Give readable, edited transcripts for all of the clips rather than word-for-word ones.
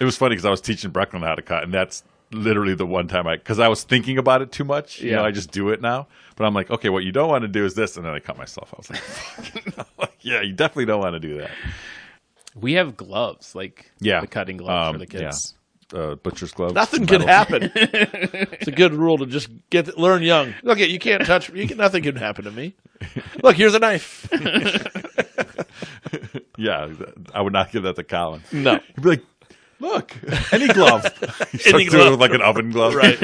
It was funny because I was teaching Brecklin how to cut, and that's literally the one time because I was thinking about it too much. You know, I just do it now. But I'm like, okay, what you don't want to do is this, and then I cut myself. I was like, fucking no. Yeah, you definitely don't want to do that. We have gloves, like the cutting gloves for the kids. Yeah. Butcher's gloves. Nothing can happen. It's a good rule to just learn young. Look, you can't touch me. Nothing can happen to me. Look, here's a knife. Yeah, I would not give that to Colin. No. He'd be like, look, any glove. Any glove. It with like an oven glove. Right.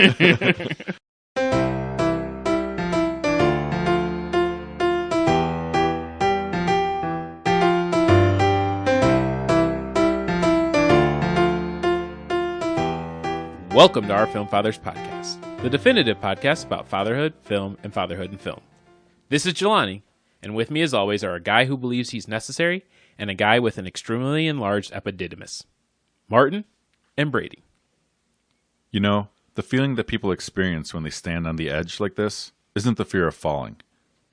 Welcome to Our Film Fathers Podcast, the definitive podcast about fatherhood, film, and fatherhood in film. This is Jelani, and with me as always are a guy who believes he's necessary and a guy with an extremely enlarged epididymis, Martin and Brady. You know, the feeling that people experience when they stand on the edge like this isn't the fear of falling.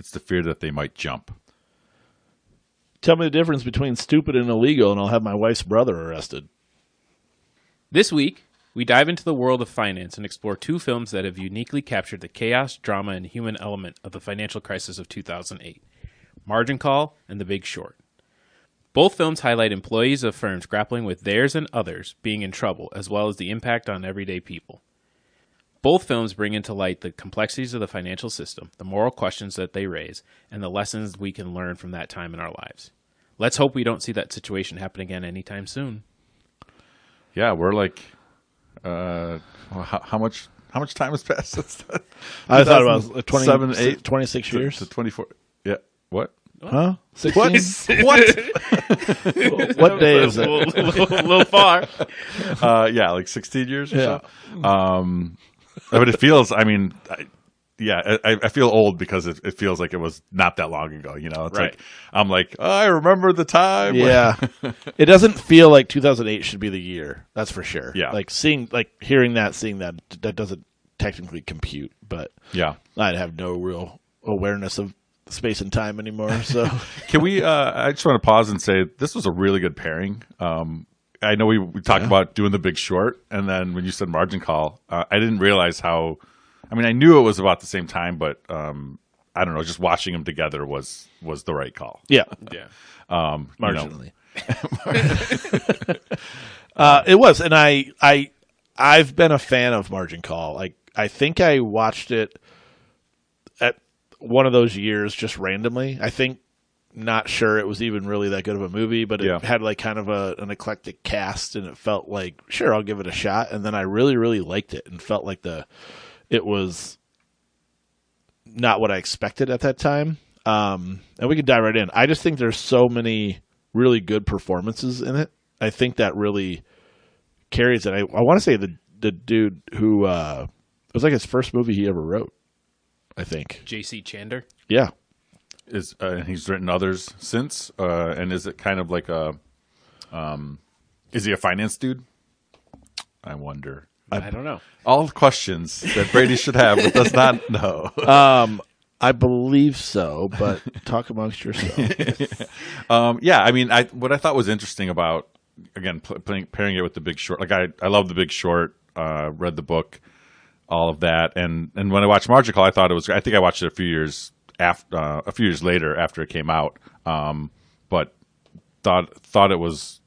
It's the fear that they might jump. Tell me the difference between stupid and illegal, and I'll have my wife's brother arrested. This week, we dive into the world of finance and explore two films that have uniquely captured the chaos, drama, and human element of the financial crisis of 2008, Margin Call and The Big Short. Both films highlight employees of firms grappling with theirs and others being in trouble, as well as the impact on everyday people. Both films bring into light the complexities of the financial system, the moral questions that they raise, and the lessons we can learn from that time in our lives. Let's hope we don't see that situation happen again anytime soon. Yeah, we're like... how much time has passed since then? I thought about 26 to, years. to 24. Yeah. What? Huh? 16? What? What day is it? A little far. Yeah, like 16 years or so. But it feels, I mean, I feel old because it feels like it was not that long ago, you know? It's right. like, I'm like, oh, I remember the time. Yeah. It doesn't feel like 2008 should be the year. That's for sure. Yeah. Like seeing that doesn't technically compute, but Yeah. I'd have no real awareness of space and time anymore. So Can we, I just want to pause and say this was a really good pairing. I know we talked about doing The Big Short, and then when you said Margin Call, I didn't realize how, I mean, I knew it was about the same time, but I don't know, just watching them together was the right call. yeah. Marginally. It was, and I've been a fan of Margin Call. Like I think I watched it at one of those years just randomly. I think not sure it was even really that good of a movie, but it had like kind of an eclectic cast, and it felt like sure I'll give it a shot. And then I really really liked it and felt like it was not what I expected at that time. And we could dive right in. I just think there's so many really good performances in it. I think that really carries it. I want to say the dude who it was like his first movie he ever wrote, I think. J.C. Chander? Yeah. He's written others since, and is it kind of like is he a finance dude? I wonder. I don't know. All questions that Brady should have, but does not know. I believe so, but talk amongst yourselves. Yeah, I mean, what I thought was interesting about, again, pairing it with The Big Short, like I love The Big Short, read the book, all of that, and when I watched Margin Call, I thought it was, I think I watched it a few years later after it came out, but thought it was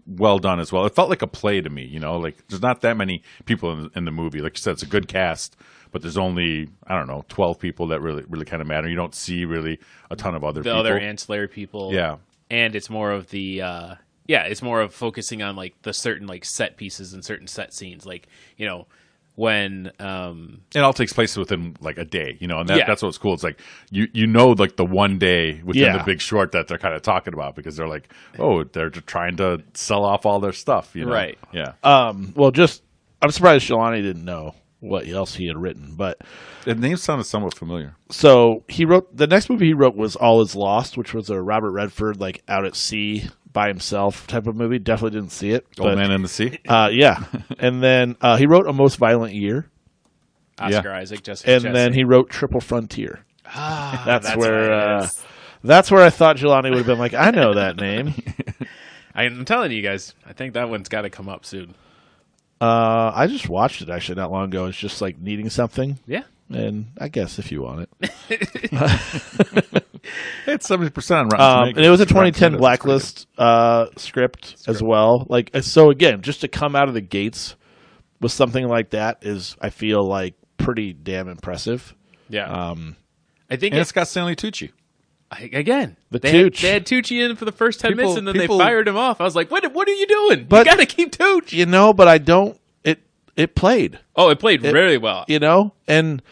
well done as well. It felt like a play to me, you know, like there's not that many people in the movie. Like you said, it's a good cast, but there's only, I don't know, 12 people that really kind of matter. You don't see really a ton of other people. The other ancillary people. Yeah. And it's more of it's more of focusing on like the certain like set pieces and certain set scenes. Like, you know, when it all takes place within like a day, you know, and that's what's cool. It's like you know, like the one day within The Big Short that they're kind of talking about because they're like, oh, they're trying to sell off all their stuff, you know? Right? Yeah. Well, I'm surprised Jelani didn't know what else he had written, but the name sounded somewhat familiar. So he wrote the next movie he wrote was All Is Lost, which was a Robert Redford like out at sea by himself type of movie. Definitely didn't see it. Old Man in the Sea. Yeah, and then he wrote A Most Violent Year. Oscar Isaac, Jessica and Chastain. then he wrote Triple Frontier. That's where I thought Jelani would have been like, I know that name. I'm telling you guys, I think that one's got to come up soon. I just watched it actually not long ago. It's just like needing something, Yeah. and I guess if you want it, It's 70% on Rotten Tomatoes. and it was a Rotten 2010 Tomatoes, Blacklist script as well. Like so, again, just to come out of the gates with something like that is, I feel like, pretty damn impressive. Yeah. I think and it's got Stanley Tucci. again, The they Tooch. had Tucci in for the first 10 People- minutes, and then people- they fired him off. I was like, what are you doing? But- you got to keep Tooch. You know, but I don't. It played. Oh, it played really well. You know, and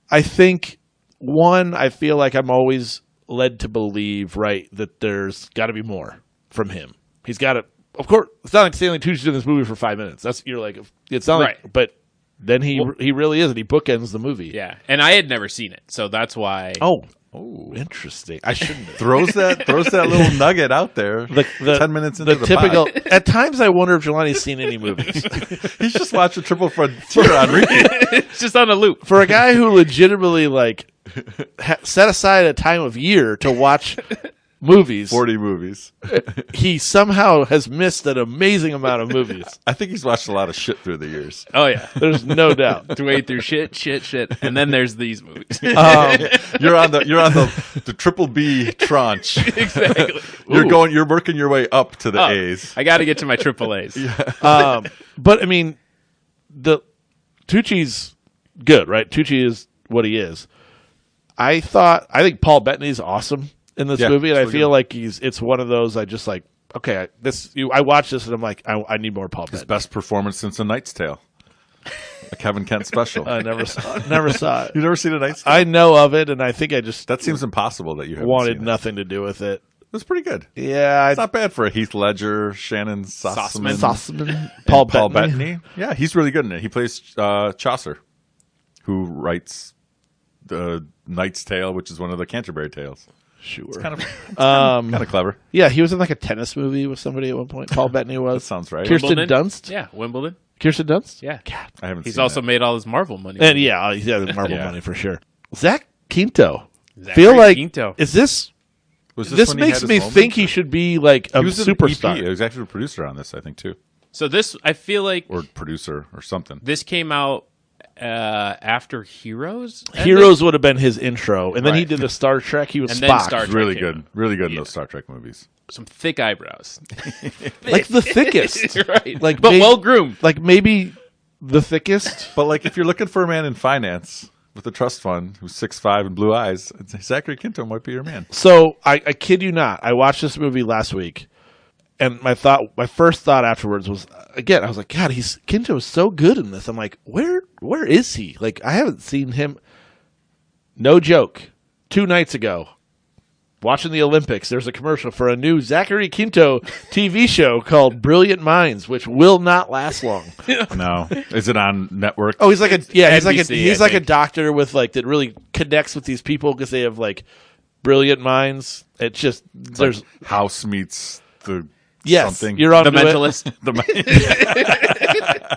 I think I feel like I'm always led to believe, right, that there's got to be more from him. He's got to. Of course, it's not like Stanley Tucci's in this movie for 5 minutes. You're like, it's not Right. like, but then he really is, and he bookends the movie. Yeah, and I had never seen it, so that's why. Oh, interesting. I shouldn't. have. Throws that little nugget out there. The 10 minutes into the typical. pod. At times, I wonder if Jelani's seen any movies. He's just watched a Triple Frontier on repeat. It's just on a loop. For a guy who legitimately set aside a time of year to watch movies, 40 movies. he somehow has missed an amazing amount of movies. I think he's watched a lot of shit through the years. Oh yeah, There's no doubt. to wade through shit, and then there's these movies. You're on the triple B tranche. Exactly. You're working your way up to the Oh, A's. I got to get to my triple A's. But I mean, the Tucci's good, right? Tucci is what he is. I think Paul Bettany's awesome in this Yeah, movie, and I really feel good. like it's one of those I just like. Okay, I watched this and I'm like, I need more Paul Bettany. Best performance since A Knight's Tale. A Kevin Kent special. I never saw it. You've never seen A Knight's Tale? I know of it, and I think I just That seems impossible that you haven't wanted seen it. nothing to do with it. It's pretty good. Yeah, It's not bad for a Heath Ledger, Shannon Sossman, Sossman, Paul Bettany. Yeah, he's really good in it. He plays Chaucer, who writes the Knight's Tale, which is one of the Canterbury Tales. Sure. Kind of clever. Yeah, he was in like a tennis movie with somebody at one point. Paul Bettany That was. sounds right. Kirsten Wimbledon? Dunst. Yeah, Wimbledon. Kirsten Dunst. Yeah, I haven't he's seen also that. made all his Marvel money. And yeah, he's got the Marvel Yeah. money for sure. Zach Quinto. Zachary Feel like Quinto. is this? Was This when he makes had me his think moment? he should be like a He was an superstar. EP, executive producer on this, I think, too. So this, I feel like Or producer or something. this came out after Heroes. ended? Heroes would have been his intro, and then he Right. did the Star Trek. He was And then Spock, Star Trek Really came good. out. Really good in Yeah. those Star Trek movies. Some thick eyebrows. like the thickest, Right. Like but maybe- well groomed. like maybe the thickest. But like, if you're looking for a man in finance with a trust fund who's 6'5" and blue eyes, Zachary Quinto might be your man. So I kid you not, I watched this movie last week, and my first thought afterwards was, again, I was like, God, Quinto is so good in this. I'm like, where is he? Like, I haven't seen him. No joke. 2 nights ago, watching the Olympics, there's a commercial for a new Zachary Quinto TV show called Brilliant Minds, which will not last long. No, is it on network? Oh, he's like NBC, he's I like a think. doctor with like that really connects with these people because they have like brilliant minds. It's just there's House meets the yes, something. you're on The Mentalist.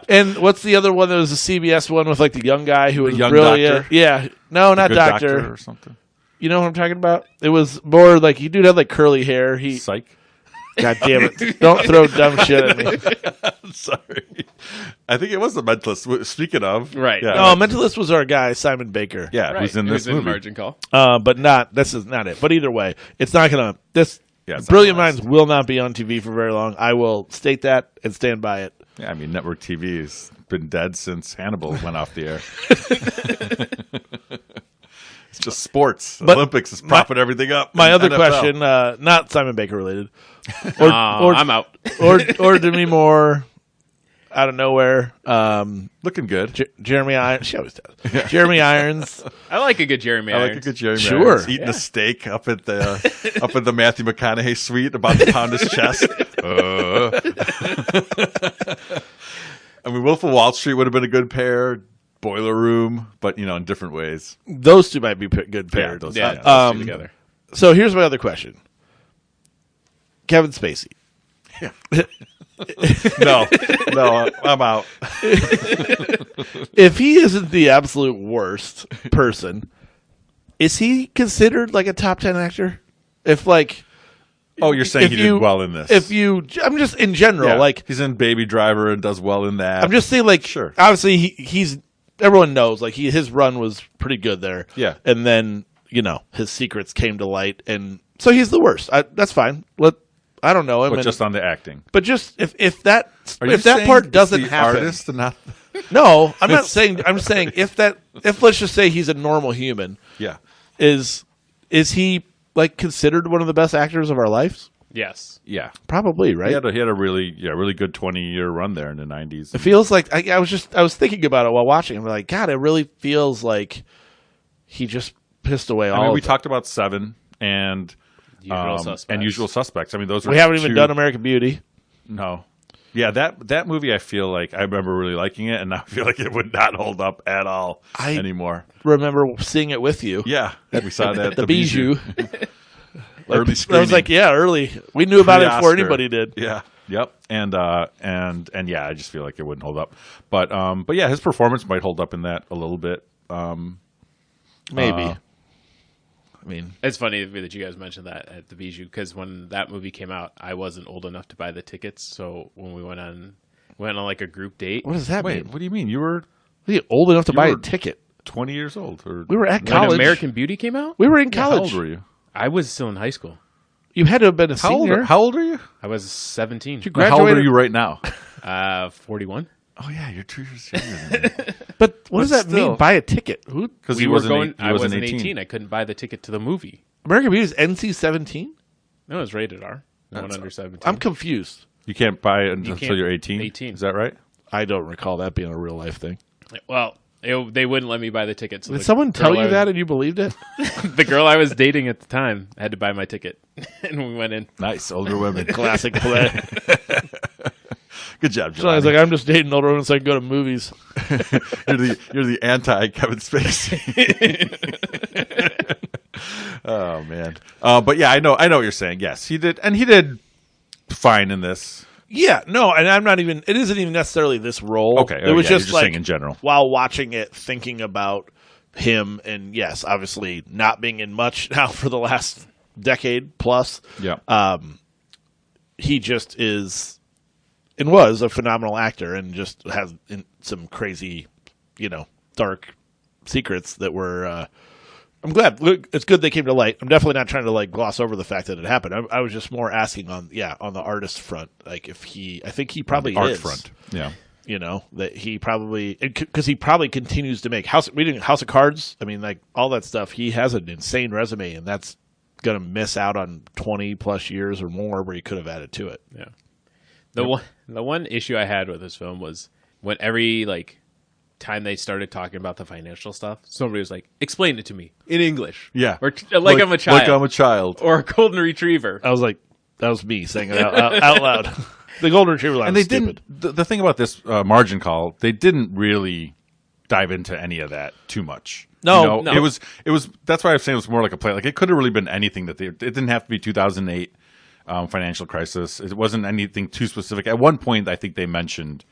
And what's the other one that was a CBS one with like the young guy who was Young brilliant? Doctor? Yeah, no, not Good doctor. or something. You know what I'm talking about? It was more like he dude had like curly hair. He, Psych. God damn it! Don't throw dumb shit at me. Sorry, I think it was the Mentalist. Speaking of, Right. Yeah, No, Mentalist was our guy Simon Baker. yeah, Right. who's in this movie? Margin Call. But not this is not it. But either way, it's not gonna this. Yeah, it's not Brilliant gonna last. Minds will not be on TV for very long. I will state that and stand by it. Yeah, I mean, network TV has been dead since Hannibal went off the air. It's just sports. But Olympics is propping everything up. My in other NFL. question, not Simon Baker related, or I'm out. or Demi Moore, out of nowhere. Looking good. Jeremy Irons. She always does. Jeremy Irons. I like a good Jeremy I like a Irons. good Jeremy Sure. Irons eating a steak up at the Matthew McConaughey suite, about to pound his chest. I mean, Wolf of Wall Street would have been a good pair. Boiler Room, but in different ways. Those two might be good Yeah, paired. those- Yeah, yeah. those two together. So here's my other question. Kevin Spacey. No, I'm out. If he isn't the absolute worst person, is he considered like a top 10 actor? If like Oh, you're saying if he did well in this? I'm just in general, Yeah. like he's in Baby Driver and does well in that. I'm just saying, like, Sure. obviously he's everyone knows, like his run was pretty good there. Yeah. And then, his secrets came to light, and so he's the worst. That's fine. I don't know him, but just on the acting. but just if that Are you if that saying part it's doesn't the happen, artist and not no, I'm not saying. I'm saying if let's just say he's a normal human, yeah. is he like considered one of the best actors of our lives? Yes. Yeah. Probably, right? He had a really good 20-year run there in the 90s. It feels like I was thinking about it while watching. I'm like, God, it really feels like he just pissed away all. we of it. talked about Seven and Usual Suspects. and Usual Suspects. I mean, those are We haven't even two- done American Beauty. No. Yeah, that movie, I feel like I remember really liking it, and now I feel like it would not hold up at all anymore. Remember seeing it with you. Yeah, we saw that at the Bijou. early I screening. was like, yeah, early. We knew about it before Pre-Oscar. anybody did. Yeah. Yep. And yeah, I just feel like it wouldn't hold up. But yeah, his performance might hold up in that a little bit. Maybe. I mean, It's funny that you guys mentioned that at the Bijou, because when that movie came out, I wasn't old enough to buy the tickets. So when we went on like a group date. what does that Wait, mean? what do you mean? You were Are you old enough to buy a were- ticket? 20 years old, or We were at When college. American Beauty came out, We were in Yeah, how college. old were you? I was still in high school. You had to have been a How old? senior. How old are you? I was 17. You How old are graduated- you right now? 41. Oh yeah, you're 2 years younger than me. But what does But that still. mean? Buy a ticket? Who? Because I wasn't 18. I couldn't buy the ticket to the movie. American Beauty is NC-17. No, it was rated R. No one under 17. I'm confused. You can't buy it until can't- you're 18. 18. Is that right? I don't recall that being a real life thing. Well, they wouldn't let me buy the ticket. So Did the someone tell girl you I that was- and you believed it? The girl I was dating at the time had to buy my ticket, and we went in. Nice, older women. Classic play. Good job, So I was Johnny. like, I'm just dating older women so I can go to movies. You're the anti Kevin Spacey. Oh man, but yeah, I know what you're saying. Yes, he did, and he did fine in this. Yeah, no, and I'm not even. It isn't even necessarily this role. Okay, it was yeah, you're just just like saying in general. while watching it, thinking about him, and yes, obviously not being in much now for the last decade plus. Yeah, He just is and was a phenomenal actor, and just has some crazy, dark secrets that were. I'm glad. Look, it's good they came to light. I'm definitely not trying to like gloss over the fact that it happened. I was just more asking on the artist front, like if I think he probably art is. front. Yeah, That he probably, because he probably continues to make House of Cards. I mean, like all that stuff. He has an insane resume, and that's gonna miss out on 20 plus years or more where he could have added to it. Yeah. The one issue I had with this film was when every time they started talking about the financial stuff, somebody was like, "Explain it to me in English." yeah, Or like I'm a child. Like I'm a child. Or a golden retriever. I was like, that was me saying it out loud. The golden retriever line And they was stupid. didn't. The thing about this margin call, they didn't really dive into any of that too much. No, no. It was. That's why I was saying it was more like a play. Like it could have really been anything that it didn't have to be 2008 financial crisis. It wasn't anything too specific. At one point, I think they mentioned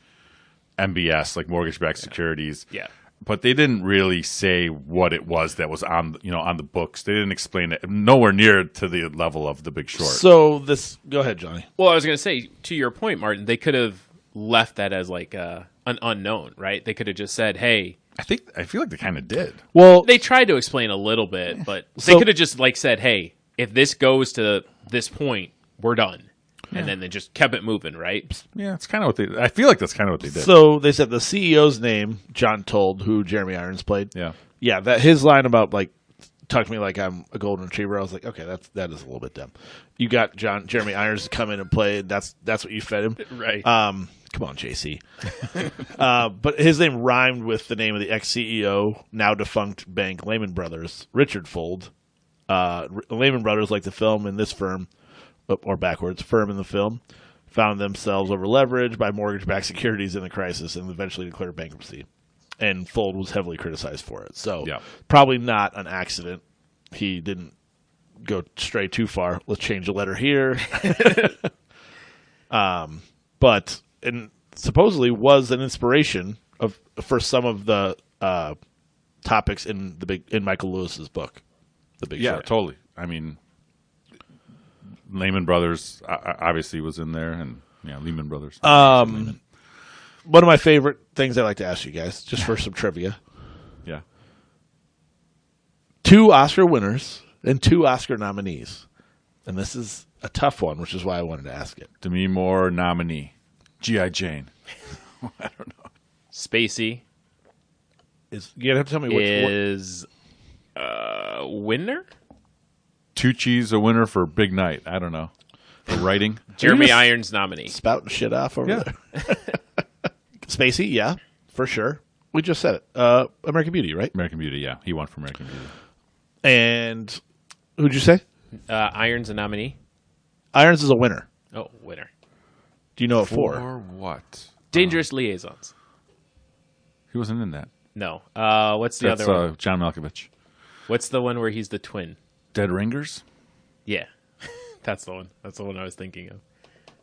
MBS, like mortgage-backed securities. Yeah. But they didn't really say what it was that was on the books. They didn't explain it. Nowhere near to the level of The Big Short. So go ahead, Johnny. Well, I was going to say, to your point, Martin, they could have left that as an unknown, right? They could have just said, "Hey." I feel like they kind of did. Well, They tried to explain a little bit, but they So- could have just said, "Hey, if this goes to this point, we're done," and then they just kept it moving, right? Yeah, it's kind of what they. I feel like that's kind of what they did. so they said the CEO's name, John Told, who Jeremy Irons played. Yeah. Yeah, that his line about talk to me like I'm a golden retriever. I was like, okay, that is a little bit dumb. You got Jeremy Irons to come in and play. That's what you fed him, Right. Come on, JC. But his name rhymed with the name of the ex-CEO, now defunct bank Lehman Brothers, Richard Fold. Lehman Brothers, like the film in this firm, or backwards, firm in the film, found themselves over leveraged by mortgage-backed securities in the crisis and eventually declared bankruptcy. And Fold was heavily criticized for it. So Yeah. probably probably not an accident. He didn't go stray too far. Let's change a letter here. But and supposedly was an inspiration for some of the topics in Michael Lewis's book, The Big Yeah, Short. totally. I mean, Lehman Brothers obviously was in there, and Lehman Brothers. One of my favorite things I like to ask you guys, just for some trivia. Yeah. 2 Oscar winners and 2 Oscar nominees. And this is a tough one, which is why I wanted to ask it. Demi Moore nominee. G.I. Jane. I don't know. Spacey You have to tell me which one. is winner. Tucci's a winner for Big Night. I don't know. For writing. Jeremy just- Irons nominee. Spouting shit off over Yeah. there. Spacey, yeah, for sure. We just said it. American Beauty, right? American Beauty, yeah. He won for American Beauty. And who'd you say? Irons a nominee. Irons is a winner. Oh, winner. Do you know it for? For what? Dangerous Liaisons. He wasn't in that. No. What's the That's other one? John Malkovich. What's the one where he's the twin? Dead Ringers? Yeah, that's the one. That's the one I was thinking of.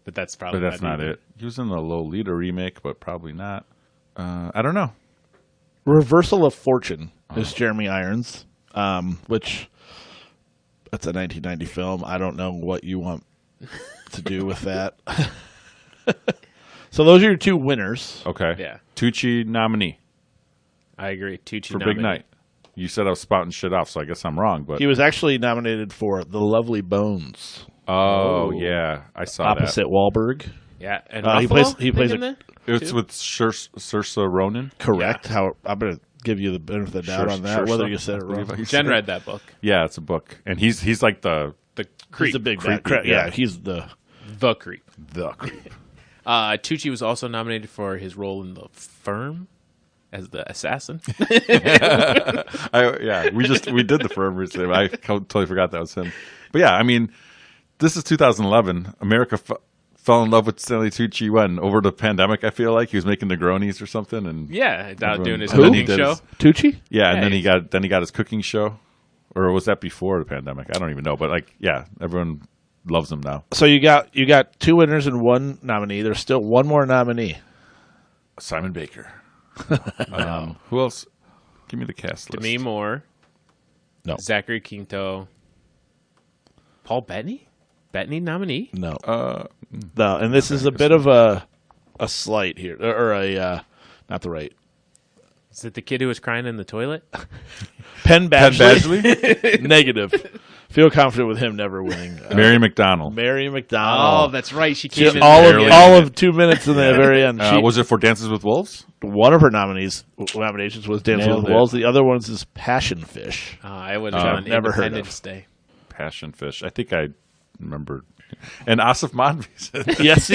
But that's probably. But that's not it. He was in the Lolita remake, but probably not. I don't know. Reversal of Fortune is Jeremy Irons, which that's a 1990 film. I don't know what you want to do with that. So those are your 2 winners. Okay. Yeah. Tucci nominee I agree. Tucci for nominee. Big Night. You said I was spouting shit off, so I guess I'm wrong. But He was actually nominated for The Lovely Bones, yeah, I saw opposite Wahlberg. Yeah, and He Ruffalo, plays- he plays in a- there? that. It's with Saoirse Ronan. Correct. How I'm going to give you the benefit of the doubt on that, whether you said it wrong. Jen read that book. Yeah, it's a book, and he's like the The Creep. He's a big Creepy, bad. Yeah, yeah. he's the The Creep. creep. Tucci was also nominated for his role in The Firm as the assassin. We did the Firm recently. I totally forgot that was him. But yeah, I mean, this is 2011. America fell in love with Stanley Tucci when over the pandemic. I feel like he was making Negronis or something, and Yeah, out doing his and then he cooking did show. his- Tucci. yeah, and Yeah, then he got his cooking show, or was that before the pandemic? I don't even know. But like, yeah, everyone loves him now. So you got 2 winners and 1 nominee. There's still 1 more nominee. Simon Baker. Who else? Give me the cast list. Demi Moore. No. Zachary Quinto. Paul Bettany? Bettany nominee? No. No, and this is a bit of a slight here, or a not the right. Is it the kid who was crying in the toilet? Penn Badgley. Badgley? Negative. Feel confident with him never winning. Mary McDonald. Mary Oh, McDonald. that's right. She She- came in all barely. of 2 minutes in the very end. Was it for Dances with Wolves? One of her nominations was Dances Nailed with it. Wolves. The other one's is Passion Fish. I would have gone never heard of. Independence Day. Passion Fish. I think I remember. And Asif Manvi. Yes,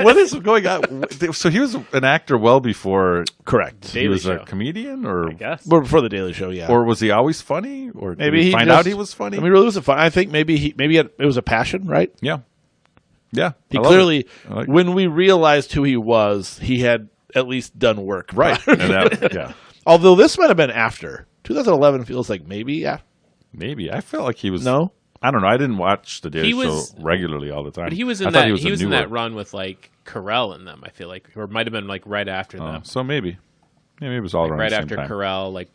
What is going on? So he was an actor well before correct. he Daily was Show. a comedian, or I guess. Well, before the Daily Show, yeah. or was he always funny? Or maybe did he we find just- out he was funny? I mean, really was a fun. I think maybe it was a passion, right? yeah, yeah. He I love clearly, it. I like it. when we realized who he was, he had at least done work. Right. And that, yeah, Although this might have been after 2011. Feels like maybe. Yeah. maybe. I felt like he was. No. I don't know. I didn't watch the Daily He was- Show regularly all the time. But he was I in thought that. He He was a in newer- that run with like Carell in them. I feel like, or it might have been like right after them, So maybe it was all around right the same after time. Carell, like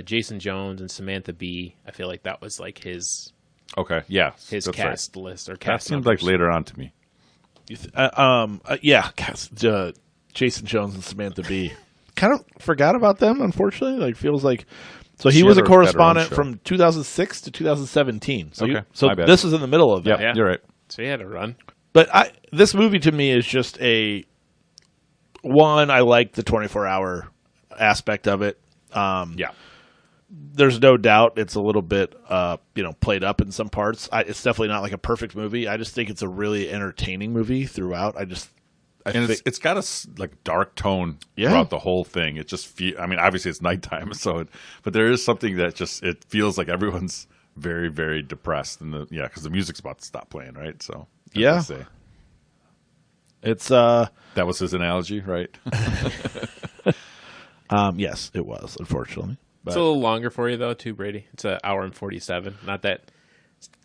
Jason Jones and Samantha Bee. I feel like that was like his Okay, yeah, his that's cast right. list or That cast. seems numbers. like later on to me. Yeah. Jason Jones and Samantha Bee. Kind of forgot about them. Unfortunately, like feels like. So he She was a had her own correspondent show. from 2006 to 2017. So Okay, so my bad. this is in the middle of that. Yeah, you're right. So he had a run. But this movie to me is just I like the 24-hour aspect of it. Yeah, There's no doubt it's a little bit, played up in some parts. It's definitely not like a perfect movie. I just think it's a really entertaining movie throughout. I and think it's got a like dark tone Yeah. throughout the whole thing. It just I mean, obviously it's nighttime, but there is something that just it feels like everyone's very, very depressed, and because the music's about to stop playing, right? So I Yeah. have to say. it's That was his analogy, right? yes, it was, unfortunately. It's a little longer for you though, too, Brady. It's an hour and 47. Not that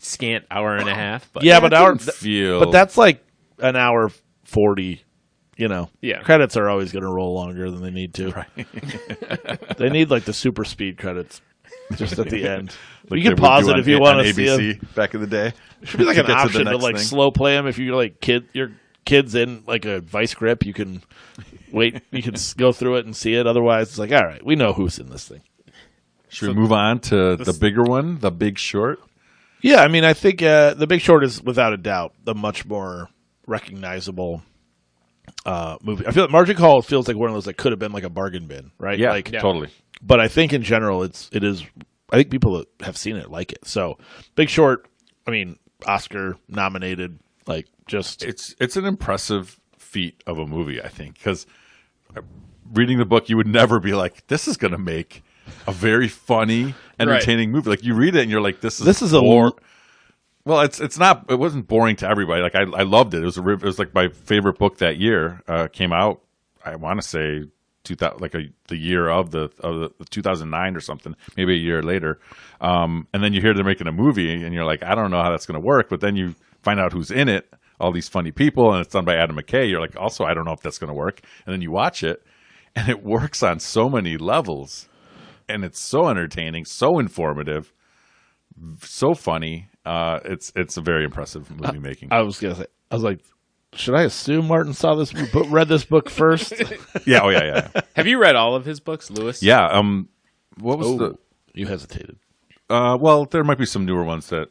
scant hour and a half, but Yeah, but But that's like an hour 40. Yeah. Credits are always going to roll longer than they need to. Right. They need like the super speed credits. just at the end. Like you can they would pause do it on- if you on want to see ABC them. back in the day. It should be like To an get to the option to next like thing. slow play them. If you're like your kid's in like a vice grip, you can wait. You can go through it and see it. Otherwise, it's like, all right, we know who's in this thing. Should we move on to the bigger one, The Big Short? Yeah, I mean, I think The Big Short is without a doubt the much more recognizable movie. I feel like Margin Call feels like one of those that could have been like a bargain bin, right? Yeah, Like, totally. but I think in general, it is. I think people that have seen it like it. So, Big Short. I mean, Oscar nominated. Like, just It's an impressive feat of a movie, I think, because reading the book, you would never be like, this is going to make a very funny, entertaining movie. Like, you read it and you're like, this is a well, it's not. It wasn't boring to everybody. Like, I loved it. It was like my favorite book that year. Came out. I want to say 2000, like the year of the 2009 or something, maybe a year later. And then you hear they're making a movie, and you're like, I don't know how that's going to work. But then you find out who's in it, all these funny people, and it's done by Adam McKay. You're like, also, I don't know if that's going to work. And then you watch it, and it works on so many levels, and it's so entertaining, so informative, so funny. It's a very impressive movie making. I was like, should I assume Martin saw this book, read this book first? Yeah. Oh yeah. Have you read all of his books, Lewis? Yeah. What was the? You hesitated, Well, there might be some newer ones that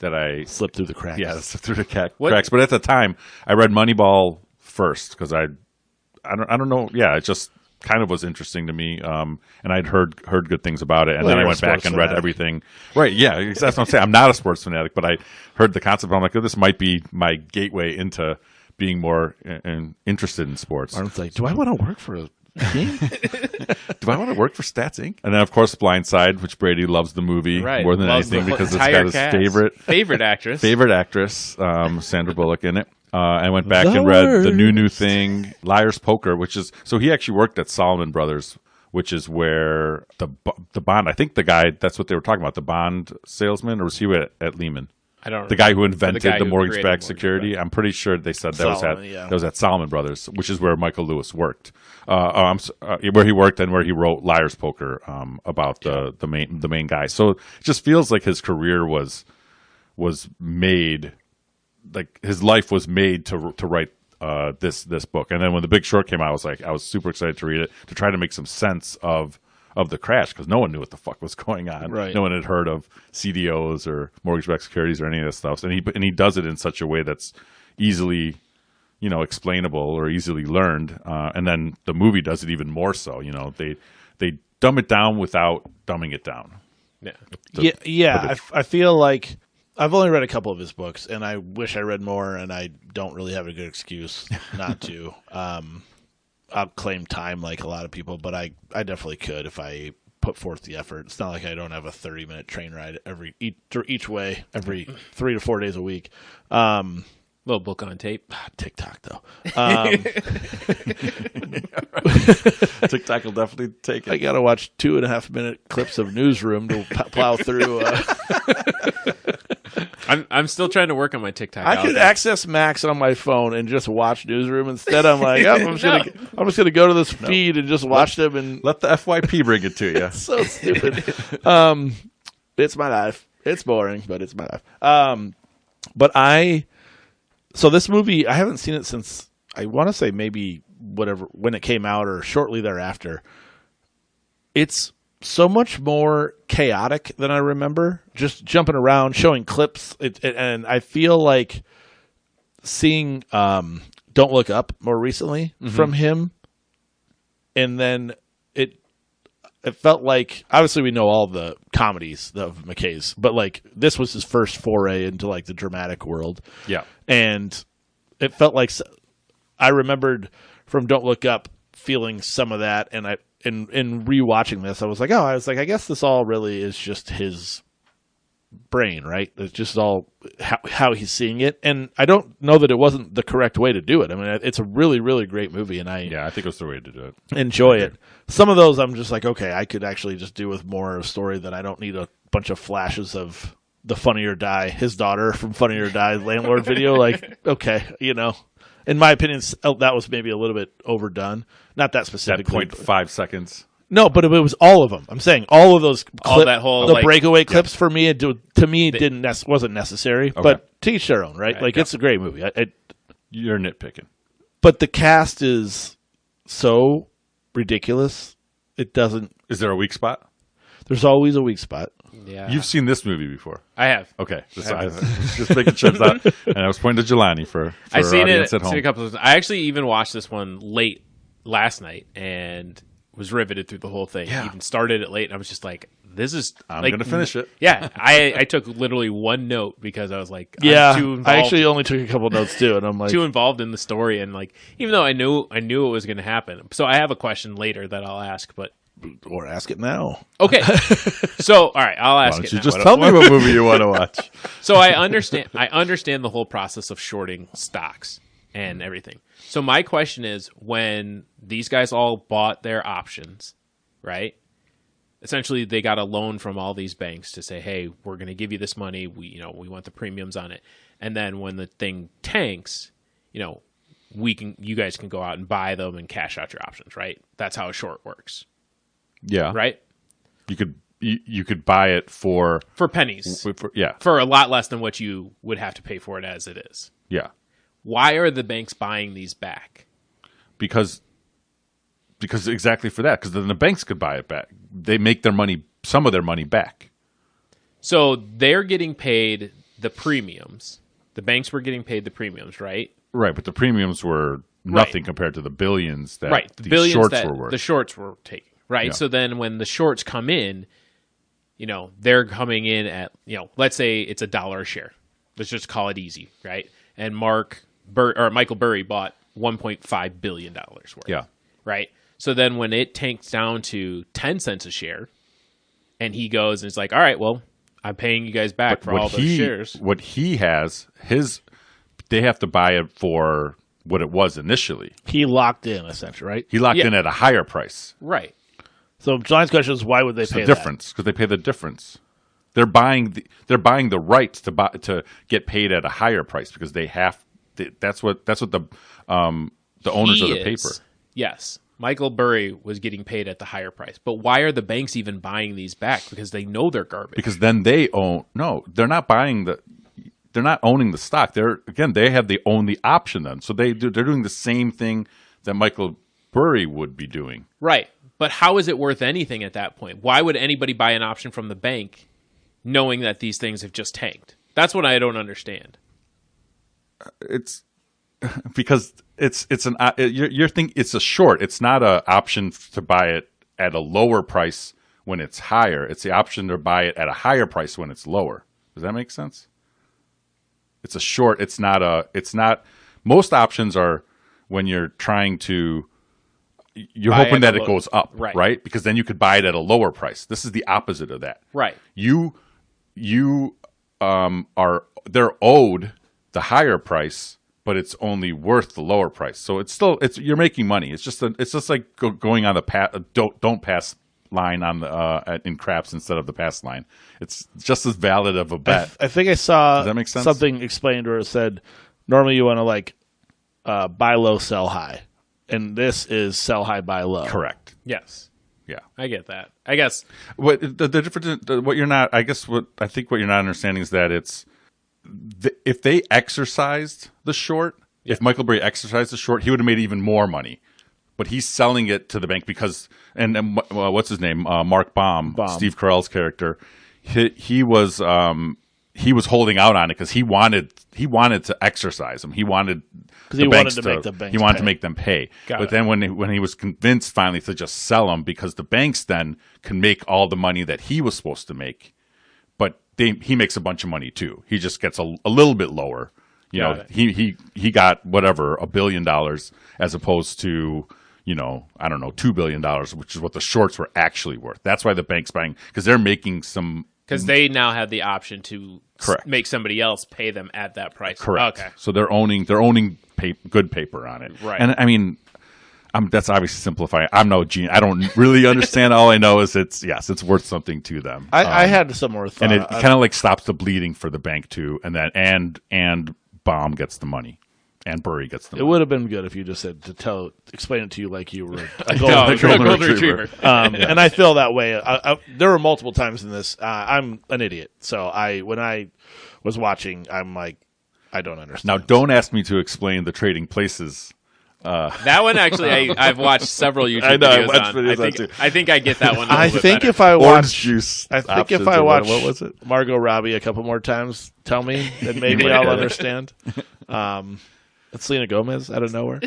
I slipped through the cracks. yeah through the cracks. But at the time, I read Moneyball first because I don't know. Yeah, it just kind of was interesting to me. And I'd heard good things about it, and Well, then I you're a went back sports and read fanatic. everything. Right? Yeah, that's what I'm saying. I'm not a sports fanatic, but I heard the concept. I'm like, oh, this might be my gateway into being more interested in sports. Martin's like, do I want to work for a team? Do I want to work for Stats Inc? And then, of course, Blindside, which Brady loves the movie Right. more than Loves anything the because it's entire got his cast. favorite actress. Sandra Bullock in it. I went back The and read the new worst. thing, Liar's Poker, which is so he actually worked at Salomon Brothers, which is where the Bond. I think the guy that's what they were talking about, the Bond salesman, or was he at Lehman? I don't. The guy who invented guy the who mortgage-backed created security. I'm pretty sure they said that Salomon, yeah. was at Salomon Brothers, which is where Michael Lewis worked. Where he worked and where he wrote Liar's Poker about the main guy. So it just feels like his career was made, like his life was made to write this book. And then when The Big Short came out, I was super excited to read it to try to make some sense of the crash because no one knew what the fuck was going on. Right. No one had heard of CDOs or mortgage-backed securities or any of this stuff. And he does it in such a way that's easily, explainable or easily learned. And then the movie does it even more so. They dumb it down without dumbing it down. Yeah. I feel like I've only read a couple of his books, and I wish I read more, and I don't really have a good excuse not to. I'll claim time like a lot of people, but I definitely could if I put forth the effort. It's not like I don't have a 30-minute train ride each way every 3 to 4 days a week. Little book on tape. TikTok though. TikTok will definitely take it. I gotta watch 2.5-minute clips of Newsroom to plow through. I'm still trying to work on my TikTok. I could access Max on my phone and just watch Newsroom. Instead, I'm like, I'm just gonna go to this feed and just watch them. And Let the FYP bring it to you. so stupid. It's my life. It's boring, but it's my life. So this movie, I haven't seen it since I want to say maybe when it came out or shortly thereafter. It's so much more chaotic than I remember. Just jumping around, showing clips, and I feel like seeing "Don't Look Up" more recently from him, and then it felt like obviously we know all the comedies of McKay's, but like this was his first foray into like the dramatic world. Yeah. And it felt like I remembered from Don't Look Up feeling some of that, and in rewatching this, I was like, I guess this all really is just his brain, right? It's just all how he's seeing it, and I don't know that it wasn't the correct way to do it. I mean, it's a really, really great movie, and I I think it was the way to do it. enjoy it. Some of those I'm just like, okay, I could actually just do with more of a story that I don't need a bunch of flashes of the Funny or Die, his daughter from Funny or Die landlord video. Like, okay, in my opinion, that was maybe a little bit overdone. Not that That specifically. 0.5 seconds. No, but it was all of them. I'm saying all of those that whole, the like- breakaway clips for me. Wasn't necessary, Okay. but to each their own, right? Right, Like it's a great movie. You're nitpicking. But the cast is so ridiculous. It doesn't. Is there a weak spot? There's always a weak spot. Yeah, You've seen this movie before. I have. Okay, I was just making sure that, and I was pointing to Jelani for I our seen audience it. at home. Seen a couple of. I actually even watched this one late last night and was riveted through the whole thing. Yeah. Even started it late, and I was just like, "This is." I'm like, gonna finish it. Yeah, I took literally one note because I was like, Yeah, I'm too involved, I actually only took a couple notes too, and I'm like, too involved in the story, and like, even though I knew it was going to happen. So I have a question later that I'll ask, but or ask it now. okay. So all right, I'll Why ask don't it you now. just tell me what movie you want to watch? So I understand the whole process of shorting stocks and everything. So my question is, when these guys all bought their options, right? Essentially, they got a loan from all these banks to say, "Hey, we're going to give you this money. We want the premiums on it." And then when the thing tanks, you guys can go out and buy them and cash out your options, right? That's how a short works, Yeah, right? You could buy it for pennies, yeah, for a lot less than what you would have to pay for it as it is. yeah, Why are the banks buying these back? because exactly for that, because then the banks could buy it back. They make some of their money back. So they're getting paid the premiums. The banks were getting paid the premiums, right? Right, but the premiums were nothing compared to the billions that Right. The these billions shorts that were worth. the shorts were taking, right? Yeah. So then when the shorts come in, they're coming in at, let's say it's $1 a share. Let's just call it easy, right? And Michael Burry bought $1.5 billion worth. Yeah. Right? So then when it tanks down to 10 cents a share, and he goes and it's like, all right, well, I'm paying you guys back for all those shares. What he has, they have to buy it for what it was initially. He locked in, essentially, right? He locked Yeah. in at a higher price. Right. So John's question is, why would they It's pay the difference because they pay the difference. They're buying the rights to get paid at a higher price because they have. That's what the owners of the paper. Yes. Michael Burry was getting paid at the higher price. But why are the banks even buying these back? Because they know they're garbage. Because then they're not they're not owning the stock. They own the option then. So they're doing the same thing that Michael Burry would be doing. Right. But how is it worth anything at that point? Why would anybody buy an option from the bank knowing that these things have just tanked? That's what I don't understand. It's because you're thinking it's a short. It's not an option to buy it at a lower price when it's higher. It's the option to buy it at a higher price when it's lower. Does that make sense? It's a short. It's not. Most options are when you're trying to. You're Buy hoping at that a it goes up, right. right? Because then you could buy it at a lower price. This is the opposite of that. Right. They're owed the higher price, but it's only worth the lower price. So you're making money. It's just like going on the don't pass line on the in craps instead of the pass line. It's just as valid of a bet. I think I saw Does that make sense? something explained where it said normally you want to buy low, sell high, and this is sell high, buy low. Correct. Yes. Yeah. I get that. I guess. What the difference? What you're not. I guess what you're not understanding is that it's if they exercised the short. Yeah. If Michael Burry exercised the short, he would have made even more money. But he's selling it to the bank because and what's his name? Mark Baum, Steve Carell's character. He was holding out on it because he wanted to exercise them. He wanted to make them pay. But then when he was convinced finally to just sell them because the banks then can make all the money that he was supposed to make, but he makes a bunch of money too. He just gets a little bit lower. He got whatever $1 billion as opposed to I don't know $2 billion, which is what the shorts were actually worth. That's why the bank's buying because they're making some. Because they now have the option to Correct. Make somebody else pay them at that price. Correct. Okay. So they're owning good paper on it. Right. And I mean, that's obviously simplifying. I'm no genius. I don't really understand. All I know is it's worth something to them. I had some more thought. And it kind of like stops the bleeding for the bank too. And then and Baum gets the money. And Burry gets the It money. would have been good if you just said to explain it to you like you were a No, golden golden retriever. retriever. And I feel that way. There were multiple times in this. I'm an idiot, so when I was watching, I'm like, I don't understand. Now, don't ask me to explain the Trading Places. That one actually, I've watched several YouTube I know, I videos watched on. videos on I too. think I think I get that one. A I little bit think better. if I Orange watch, juice. I think options if I or watch what was it? Margot Robbie a couple more times, tell me, then maybe might I'll get it. understand. It's Selena Gomez out of nowhere.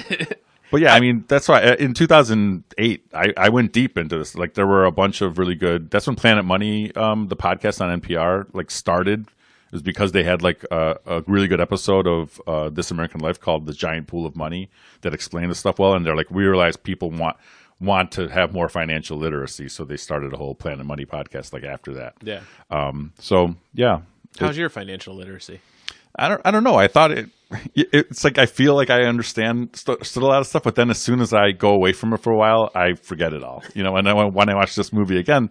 But yeah, I mean, that's why in 2008, I went deep into this. Like, there were a bunch of really good. That's when Planet Money, the podcast on NPR, like started. It was because they had like a really good episode of This American Life called "The Giant Pool of Money" that explained the stuff well. And they're like, we realize people want to have more financial literacy, so they started a whole Planet Money podcast like after that. Yeah. So yeah, How's your financial literacy? I don't know. I thought it's like I feel like I understand still a lot of stuff, but then as soon as I go away from it for a while, I forget it all. You know, and then when I watched this movie again,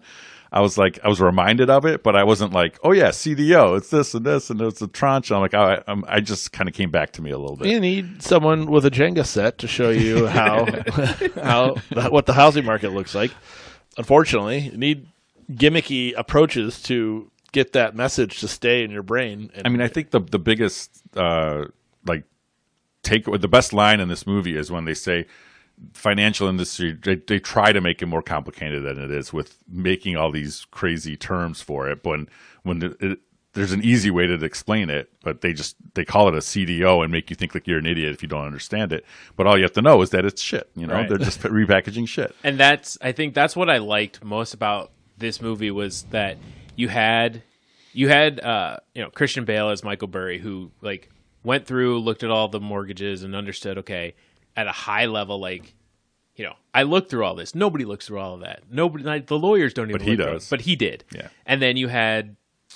I was reminded of it, but I wasn't like, oh yeah, CDO, it's this and it's a tranche. I'm like, I just kind of came back to me a little bit. You need someone with a Jenga set to show you how what the housing market looks like. Unfortunately, you need gimmicky approaches to get that message to stay in your brain. And I mean, I think the biggest like takeaway, the best line in this movie is when they say financial industry. They try to make it more complicated than it is with making all these crazy terms for it. But when there's an easy way to explain it, but they call it a CDO and make you think like you're an idiot if you don't understand it. But all you have to know is that it's shit. You know, Right. they're just repackaging shit. And I think that's what I liked most about this movie was that you had Christian Bale as Michael Burry, who like went through, looked at all the mortgages and understood, okay, at a high level, like, you know, I looked through all this. Nobody looks through all of that. Nobody, like, the lawyers don't even But he look through does. it. But he did. Yeah. And then you had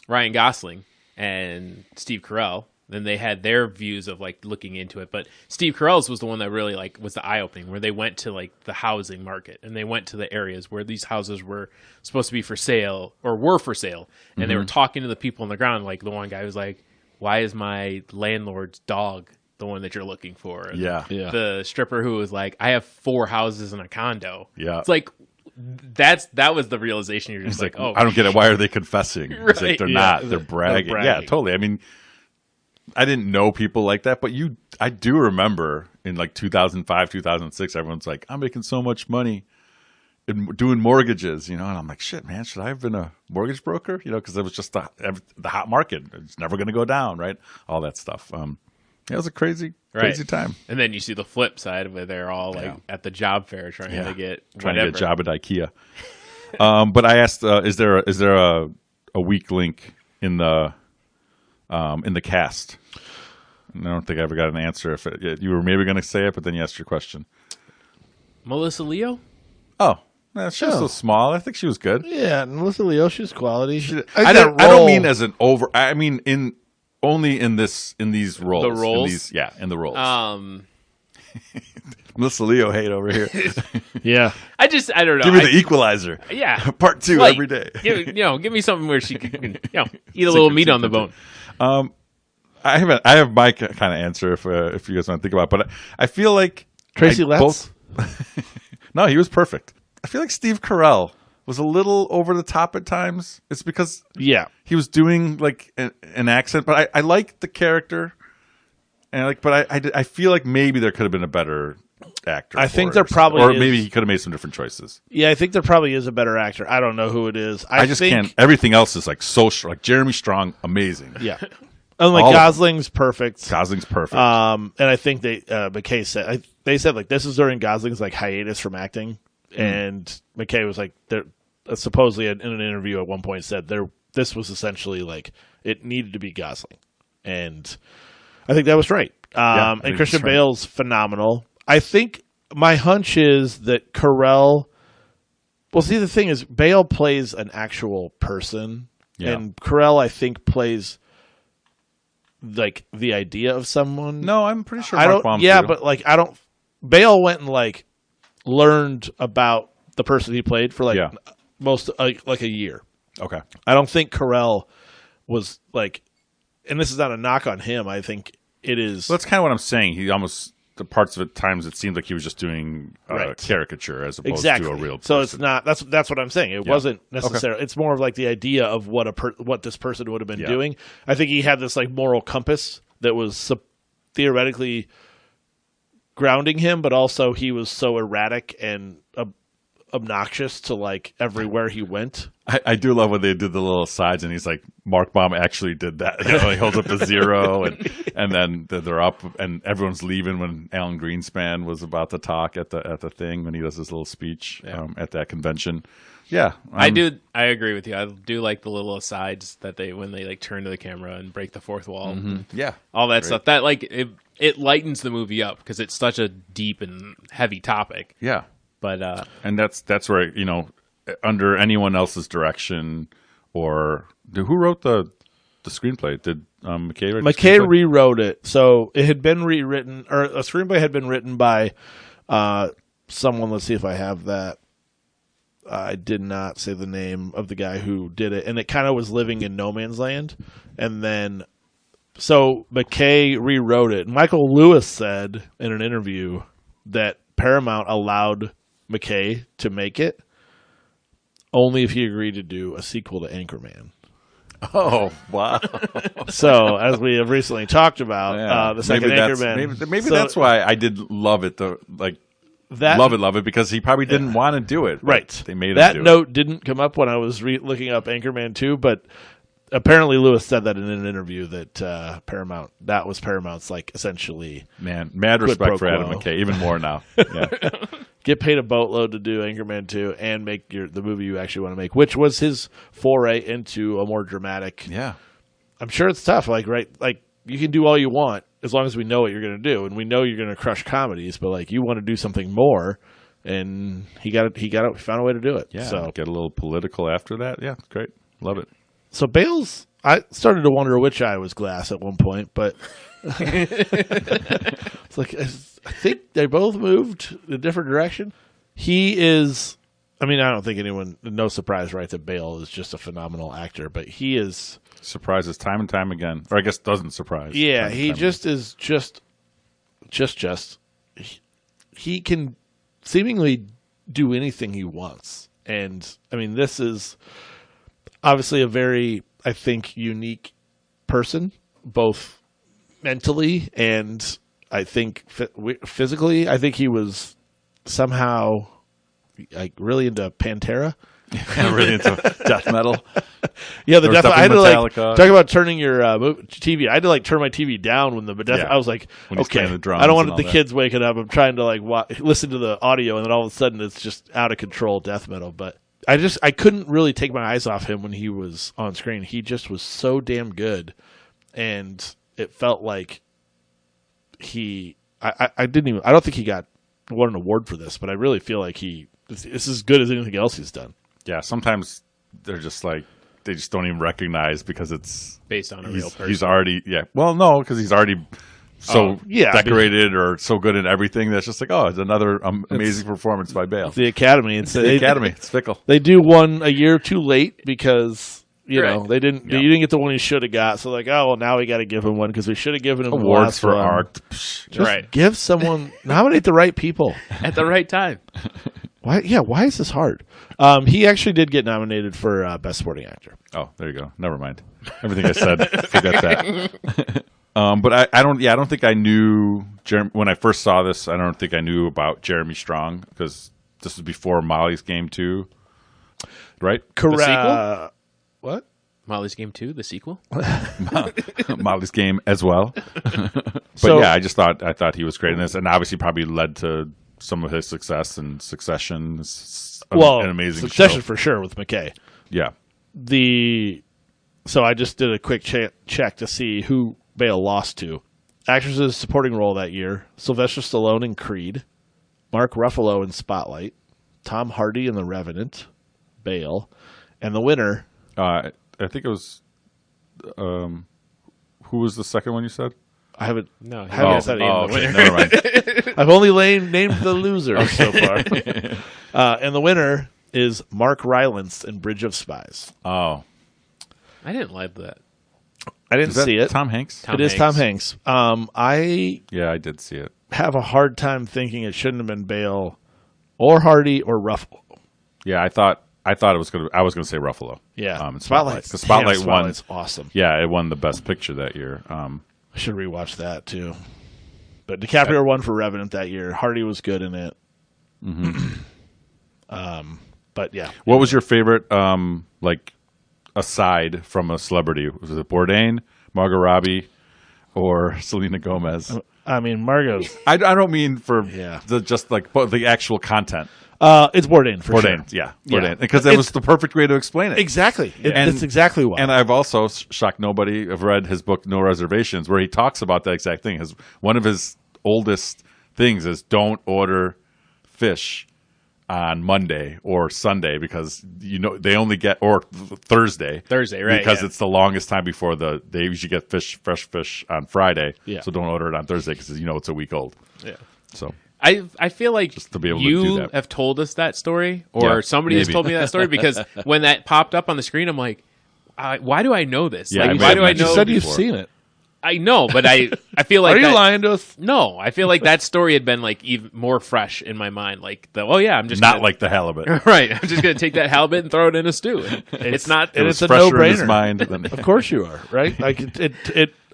Ryan Gosling and Steve Carell. Then they had their views of like looking into it. But Steve Carell's was the one that really like was the eye opening, where they went to like the housing market and they went to the areas where these houses were supposed to be for sale or were for sale. And they were talking to the people on the ground. Like the one guy was like, why is my landlord's dog the one that you're looking for? And Yeah. Yeah. the stripper who was like, I have 4 houses in a condo. Yeah. It's like, that was the realization. You're just It's like, oh, I don't get it. Why are they confessing? It's Right. like they're Yeah. not. They're bragging. bragging. Yeah, totally. I mean, I didn't know people like that, but I do remember in like 2005, 2006, everyone's like, I'm making so much money in doing mortgages, you know, and I'm like, shit, man, should I have been a mortgage broker? You know, because it was just the hot market. It's never going to go down, right? All that stuff. It was a crazy time. And then you see the flip side where they're all like at the job fair trying to get trying whatever. to get a job at IKEA. But I asked, is there a weak link in the cast? And I don't think I ever got an answer. If you were maybe going to say it, but then you asked your question. Melissa Leo? Oh, she was so small. I think she was good. yeah, Melissa Leo, she's quality. I don't mean as an over. I mean only in these roles. The roles? In the roles. I Melissa Leo hate over here. Yeah. don't know. Give me the Equalizer. Yeah. Part 2 Like, every day. give me something where she can, eat a little meat on the bone. I have my kind of answer if you guys want to think about it, but I feel like Tracy Letts? No, he was perfect. I feel like Steve Carell was a little over the top at times. It's because Yeah. he was doing like an accent, but I liked the character, and I feel like maybe there could have been a better actor. I for think it there or something. probably or is. maybe he could have made some different choices. Yeah, I think there probably is a better actor. I don't know who it is. I just think, can't. Everything else is like so strong. Like Jeremy Strong, amazing. Yeah. And like All of them. Gosling's perfect. Gosling's perfect. And I think McKay said they said like this is during Gosling's like hiatus from acting, and McKay was like there supposedly in an interview at one point said this was essentially like it needed to be Gosling, and I think that was right. I And think Christian that's right. Bale's phenomenal. I think my hunch is that Carell. Well, see, the thing is, Bale plays an actual person, and Carell, I think, plays like the idea of someone. no, I'm pretty sure. I Mark don't. Baum Yeah, too. but like I don't. Bale went and like learned about the person he played for like most like a year. okay. I don't think Carell was like, and this is not a knock on him. I think it is. Well, that's kind of what I'm saying. He almost the parts of it times it seemed like he was just doing Right. caricature as opposed exactly. to a real person. So it's not. That's what I'm saying. It wasn't necessarily. It's more of like the idea of what this person would have been doing. I think he had this like moral compass that was theoretically grounding him, but also he was so erratic and obnoxious to like everywhere he went. I do love when they did the little sides, and he's like, Mark Baum actually did that. You know, he holds up a 0, and then they're up, and everyone's leaving when Alan Greenspan was about to talk at the thing when he does his little speech at that convention. Yeah, I agree with you. I do like the little asides that when they like turn to the camera and break the fourth wall. Yeah, all that stuff. That like it lightens the movie up because it's such a deep and heavy topic. Yeah, but and that's where under anyone else's direction, or who wrote the screenplay? Did McKay write the McKay screenplay? rewrote it, so it had been rewritten, or a screenplay had been written by someone. Let's see if I have that. I did not say the name of the guy who did it, and it kind of was living in no man's land. And then, so McKay rewrote it. Michael Lewis said in an interview that Paramount allowed McKay to make it only if he agreed to do a sequel to Anchorman. Oh, wow. So, as we have recently talked about, the second Anchorman. Maybe that's why I did love it, though. Like, love it, because he probably didn't want to do it. Right. They made that him do note didn't come up when I was looking up Anchorman 2, but apparently Lewis said that in an interview that that was Paramount's, like, essentially. Man, mad respect for Adam McKay, even more now. Yeah. Get paid a boatload to do Anchorman 2 and make the movie you actually want to make, which was his foray into a more dramatic. Yeah. I'm sure it's tough. Like you can do all you want as long as we know what you're going to do, and we know you're going to crush comedies, but like you want to do something more, and he found a way to do it. Yeah. So get a little political after that. Yeah, great. Love it. So Bale's, I started to wonder which eye was glass at one point, but it's like I think they both moved in a different direction. He is, I mean, I don't think no surprise, right, that Bale is just a phenomenal actor, but he is. Surprises time and time again. Or I guess doesn't surprise. Yeah, he just is he can seemingly do anything he wants. And, I mean, this is obviously a very, I think, unique person, both mentally and I think physically. I think he was somehow like really into Pantera. Really into death metal. Yeah, the death. I had to like Metallica. talk about turning your TV. I had to like turn my TV down when the death. Yeah. I was like, When he's okay, playing the drums I don't and want the all kids waking up. I'm trying to like listen to the audio, and then all of a sudden it's just out of control death metal. But I couldn't really take my eyes off him when he was on screen. He just was so damn good, and it felt like I don't think he won an award for this, but I really feel like this is as good as anything else he's done. Yeah, sometimes they're just like, they just don't even recognize because it's based on a real person. He's already, well, no, because he's already so decorated or so good at everything that's just like, oh, it's another amazing performance by Bale. The Academy. It's the Academy. It's fickle. They do one a year too late because you know they didn't. Yeah. You didn't get the one he should have got. So like, oh well, now we got to give him one because we should have given him the Awards last for one. art. Just give someone nominate the right people at the right time. Why? Yeah. Why is this hard? He actually did get nominated for Best Supporting Actor. Oh, there you go. Never mind. Everything I said, forget that. But I don't think I knew when I first saw this. I don't think I knew about Jeremy Strong because this was before Molly's Game 2, right? Correct. The sequel? What? Molly's Game 2, the sequel? Molly's Game as well. But So- yeah, I thought he was great in this, and obviously probably led to some of his success in Succession. An amazing Succession show. for sure with McKay. Yeah. So I just did a quick check to see who Bale lost to. Actresses supporting role that year: Sylvester Stallone in Creed, Mark Ruffalo in Spotlight, Tom Hardy in The Revenant, Bale, and the winner. I think it was. Who was the second one you said? I haven't. No, he haven't hasn't said named the okay, winner. never mind. I've only named the loser so far. And the winner is Mark Rylance in Bridge of Spies. Oh, I didn't like that. I didn't Is that see it. Tom Hanks? Tom It is Tom Hanks. Hanks. I Yeah, I did see it. have a hard time thinking it shouldn't have been Bale or Hardy or Ruffalo. Yeah, I thought it was going to. I was going to say Ruffalo. Yeah, in Spotlight. 'Cause Damn, Spotlight won. Spotlight's awesome. Yeah, it won the Best Picture that year. I should rewatch that too. But DiCaprio won for Revenant that year. Hardy was good in it. But yeah, What was your favorite, like, aside from a celebrity? Was it Bourdain, Margot Robbie, or Selena Gomez? I mean Margot's. I don't mean for Yeah. just like the actual content. It's Bourdain for Bourdain, sure. yeah, Yeah. Bourdain, because that was the perfect way to explain it. Exactly. And- That's exactly why. And I've also shocked nobody. I've read his book No Reservations, where he talks about that exact thing. One of his oldest things is don't order fish on Monday or Sunday because they only get or Thursday, Thursday, right, Because yeah. it's the longest time before they usually get fresh fish on Friday. Yeah. So don't order it on Thursday because it's a week old. yeah. So I feel like to be able to do you that. have told us that story, or Yeah, somebody has maybe. told me that story, because when that popped up on the screen, I'm like, why do I know this? Yeah, I like, may why have do I mentioned know? You said you've before. seen it. I know, but I feel like Are you that- lying to us? No, I feel like that story had been like even more fresh in my mind. Like I'm just not gonna, like the halibut. right. I'm just gonna take that halibut and throw it in a stew. It's not. and It's it's a fresher in his no-brainer. mind than Of course you are, right? Like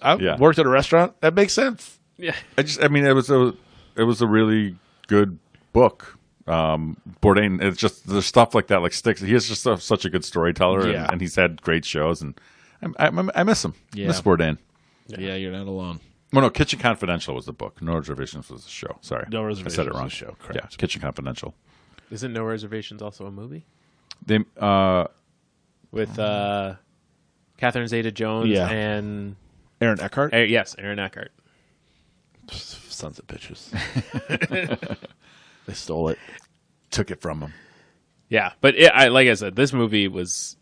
I Yeah. worked at a restaurant. That makes sense. Yeah. I mean, it was a really good book. Bourdain, it's just the stuff like that, like sticks. He is just such a good storyteller, Yeah. and he's had great shows, and I miss him. Yeah. Miss Bourdain. Yeah, you're not alone. Well, no, Kitchen Confidential was the book. No Reservations was the show. Sorry, No I Reservations said it was wrong. the show, Yeah, correct. Kitchen Confidential. Isn't No Reservations also a movie They with Catherine Zeta-Jones Yeah. and Aaron Eckhart, Aaron Eckhart? sons of bitches. They stole it. took it from him. Yeah, but like I said, this movie was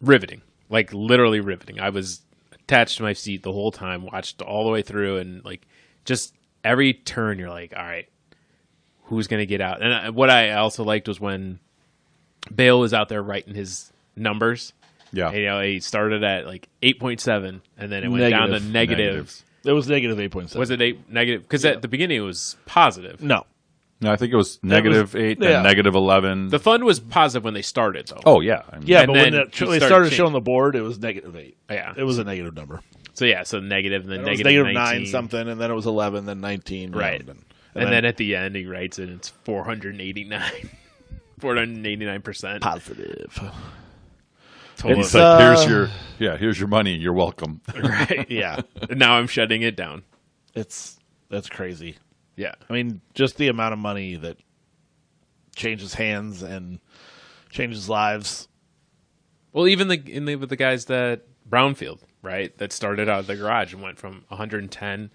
riveting, like literally riveting. I was attached to my seat the whole time, watched all the way through, and like just every turn, you're like, all right, who's going to get out? And what I also liked was when Bale was out there writing his numbers. Yeah, And, he started at like 8.7, and then it went down to Negative. negative. It was negative 8.7. Was it negative? Because at the beginning it was positive. No. no, I think it was -8, yeah. then -11. The fund was positive when they started, though. Oh yeah, I mean, Yeah, And but when then they he started started showing the board, it was -8. Yeah. It was a negative number. So negative, and then It was negative -9 19. something, and then it was 11, then 19. Right. And then at the end, he writes it, and it's 489. 489%. positive. Total. It's It's, like here's your money. You're welcome. right. Yeah, Now I'm shutting it down. that's crazy. Yeah. I mean, just the amount of money that changes hands and changes lives. Well, even with the guys that Brownfield, right, that started out of the garage and went from $110,000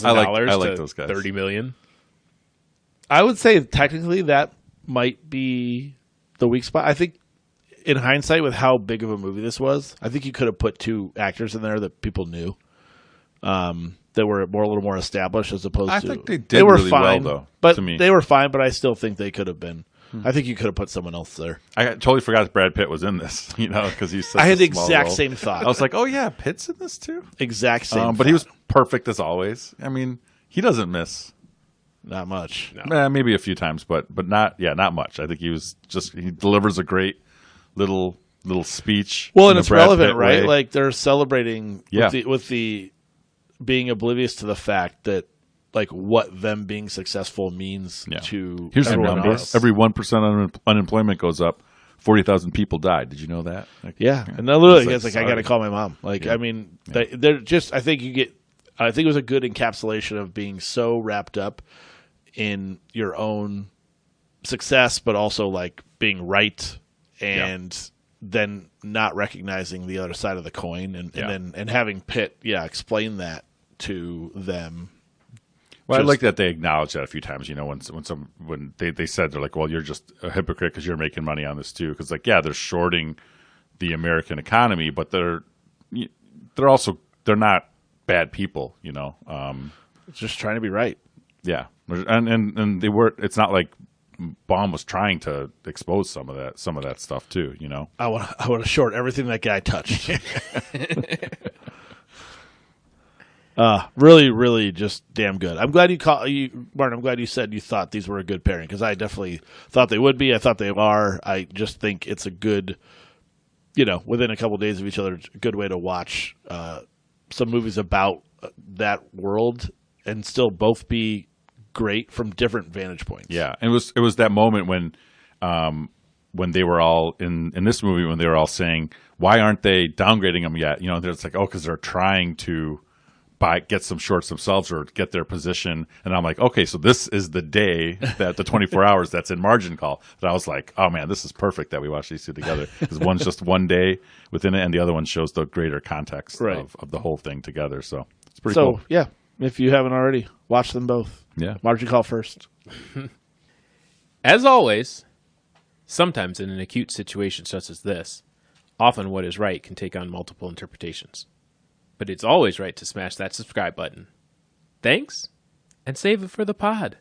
I like to those guys. $30 million. I would say technically that might be the weak spot. I think in hindsight, with how big of a movie this was, I think you could have put two actors in there that people knew, that were a little more established as opposed I to. think they did were really well, fine, though, But to me. they were fine, but I still think they could have been. I think you could have put someone else there. I totally forgot that Brad Pitt was in this. Because he's. Such I had a the small exact role. same thought. I was like, oh yeah, Pitt's in this too. Exact same. But he was thought. perfect as always. I mean, he doesn't miss. Not much. No. Maybe a few times, but not much. I think he delivers a great little speech. Well, in and a it's Brad relevant, Pitt right? way. Like they're celebrating Yeah. with the being oblivious to the fact that like what them being successful means Yeah. to Here's the everyone number: else. every 1% unemployment goes up. 40,000 people died. Did you know that? Like, Yeah, and then literally, It's it's like, like I got to sorry. call my mom. Like, Yeah. I mean, they're just. I think it was a good encapsulation of being so wrapped up in your own success, but also like being right and then not recognizing the other side of the coin, and then having Pitt, explain that to them. Well, I Just- like that they acknowledge that a few times. When they said they're like, well, you're just a hypocrite because you're making money on this too. Because they're shorting the American economy, but they're not bad people. Just trying to be right. Yeah, and they were. It's not like Baum was trying to expose some of that stuff too. I want to short everything that guy touched. Really, really just damn good. I'm glad Martin, I'm glad you said you thought these were a good pairing, because I definitely thought they would be. I thought they are. I just think it's a good, within a couple of days of each other, a good way to watch some movies about that world and still both be great from different vantage points. Yeah, and it was that moment when they were all in this movie, when they were all saying, why aren't they downgrading them yet? It's like, because they're trying to get some shorts themselves or get their position. And I'm like, okay, so this is the day that the 24 hours that's in Margin Call. That I was like, oh man, this is perfect that we watch these two together, because one's just one day within it, and the other one shows the greater context of the whole thing together. So it's pretty cool. So yeah, if you haven't already, watch them both. Yeah, Margin Call first. As always, sometimes in an acute situation such as this, often what is right can take on multiple interpretations. But it's always right to smash that subscribe button. Thanks, and save it for the pod.